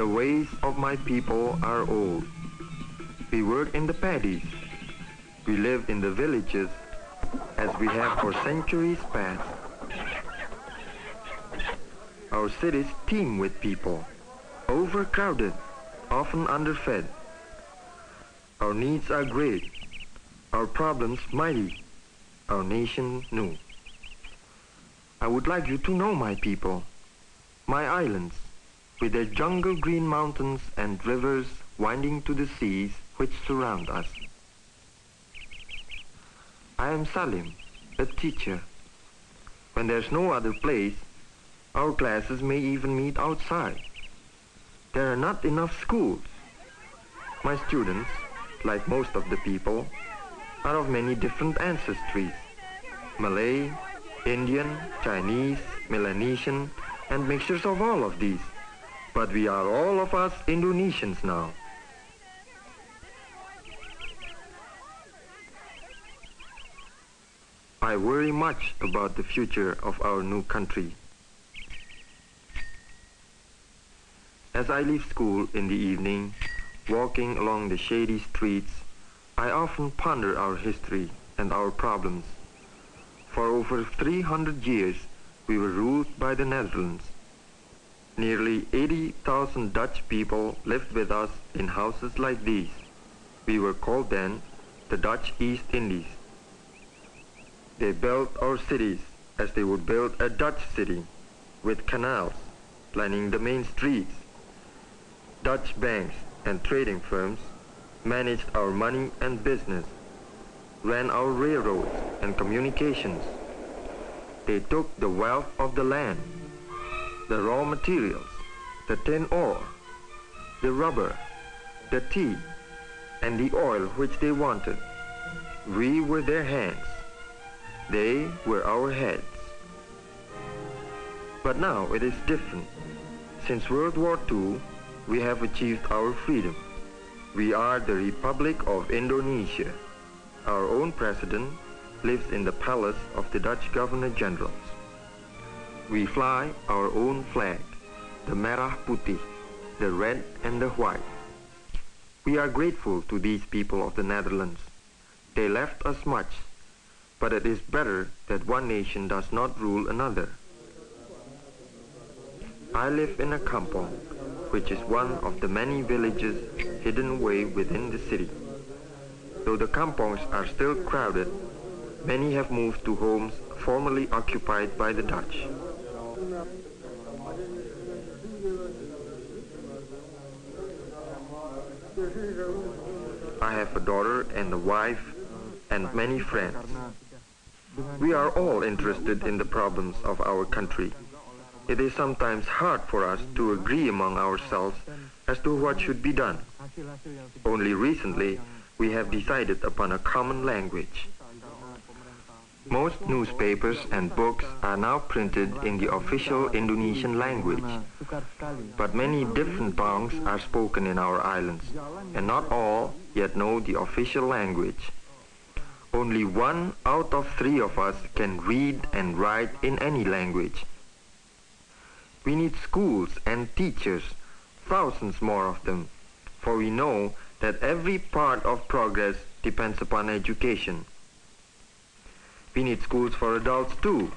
The ways of my people are old. We work in the paddies. We live in the villages as we have for centuries past. Our cities teem with people, overcrowded, often underfed. Our needs are great, our problems mighty, our nation new. I would like you to know my people, my islands, with their jungle green mountains and rivers winding to the seas which surround us. I am Salim, a teacher. When there's no other place, our classes may even meet outside. There are not enough schools. My students, like most of the people, are of many different ancestries: Malay, Indian, Chinese, Melanesian, and mixtures of all of these. But we are all of us Indonesians now. I worry much about the future of our new country. As I leave school in the evening, walking along the shady streets, I often ponder our history and our problems. For over 300 years, we were ruled by the Netherlands. Nearly 80,000 Dutch people lived with us in houses like these. We were called then the Dutch East Indies. They built our cities as they would build a Dutch city, with canals lining the main streets. Dutch banks and trading firms managed our money and business, ran our railroads and communications. They took the wealth of the land, the raw materials, the tin ore, the rubber, the tea, and the oil which they wanted. We were their hands. They were our heads. But now it is different. Since World War II, we have achieved our freedom. We are the Republic of Indonesia. Our own president lives in the palace of the Dutch Governor-Generals. We fly our own flag, the Merah Putih, the red and the white. We are grateful to these people of the Netherlands. They left us much, but it is better that one nation does not rule another. I live in a kampong, which is one of the many villages hidden away within the city. Though the kampongs are still crowded, many have moved to homes formerly occupied by the Dutch. I have a daughter and a wife and many friends. We are all interested in the problems of our country. It is sometimes hard for us to agree among ourselves as to what should be done. Only recently, we have decided upon a common language. Most newspapers and books are now printed in the official Indonesian language, but many different tongues are spoken in our islands, and not all yet know the official language. Only 1 out of 3 of us can read and write in any language. We need schools and teachers, thousands more of them, for we know that every part of progress depends upon education. We need schools for adults too.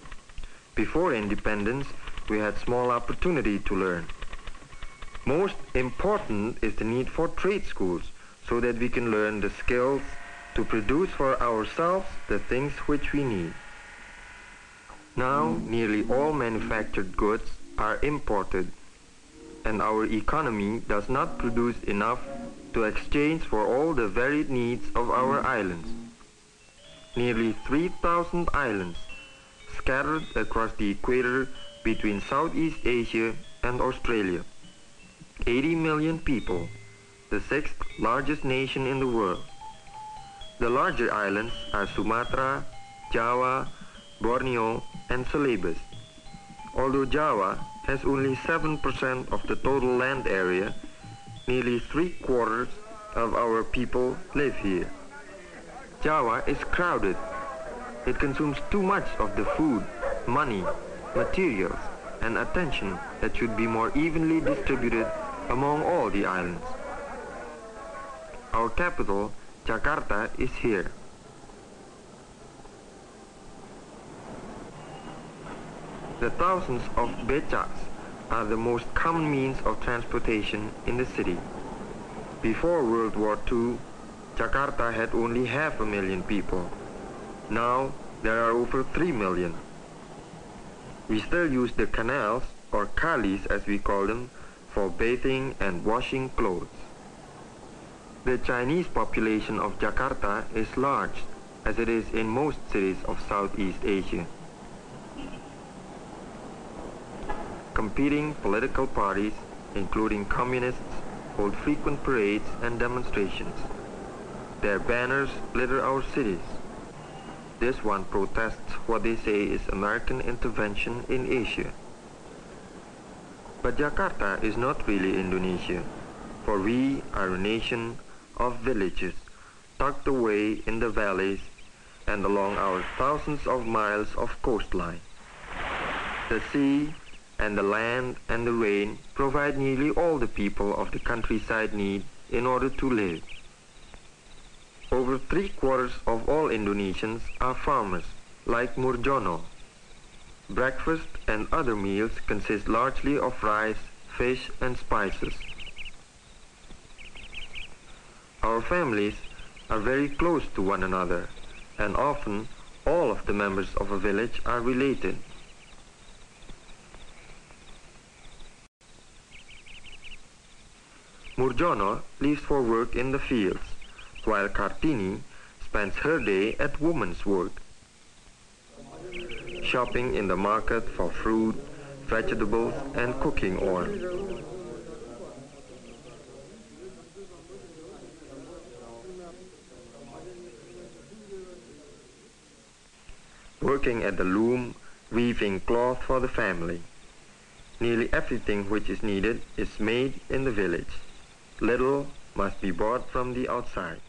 Before independence, we had small opportunity to learn. Most important is the need for trade schools, so that we can learn the skills to produce for ourselves the things which we need. Now, nearly all manufactured goods are imported, and our economy does not produce enough to exchange for all the varied needs of our islands. Nearly 3,000 islands scattered across the equator between Southeast Asia and Australia. 80 million people, the 6th largest nation in the world. The larger islands are Sumatra, Java, Borneo, and Celebes. Although Java has only 7% of the total land area, nearly 3/4 of our people live here. Java is crowded. It consumes too much of the food, money, materials, and attention that should be more evenly distributed among all the islands. Our capital, Jakarta, is here. The thousands of becaks are the most common means of transportation in the city. Before World War II, Jakarta had only 500,000 people. Now, there are over 3 million. We still use the canals, or kalis as we call them, for bathing and washing clothes. The Chinese population of Jakarta is large, as it is in most cities of Southeast Asia. Competing political parties, including communists, hold frequent parades and demonstrations. Their banners litter our cities. This one protests what they say is American intervention in Asia. But Jakarta is not really Indonesia, for we are a nation of villages tucked away in the valleys and along our thousands of miles of coastline. The sea and the land and the rain provide nearly all the people of the countryside need in order to live. Over 3/4 of all Indonesians are farmers, like Murjono. Breakfast and other meals consist largely of rice, fish, and spices. Our families are very close to one another, and often all of the members of a village are related. Murjono leaves for work in the fields, while Kartini spends her day at woman's work, shopping in the market for fruit, vegetables, and cooking oil. Working at the loom, weaving cloth for the family. Nearly everything which is needed is made in the village. Little must be bought from the outside.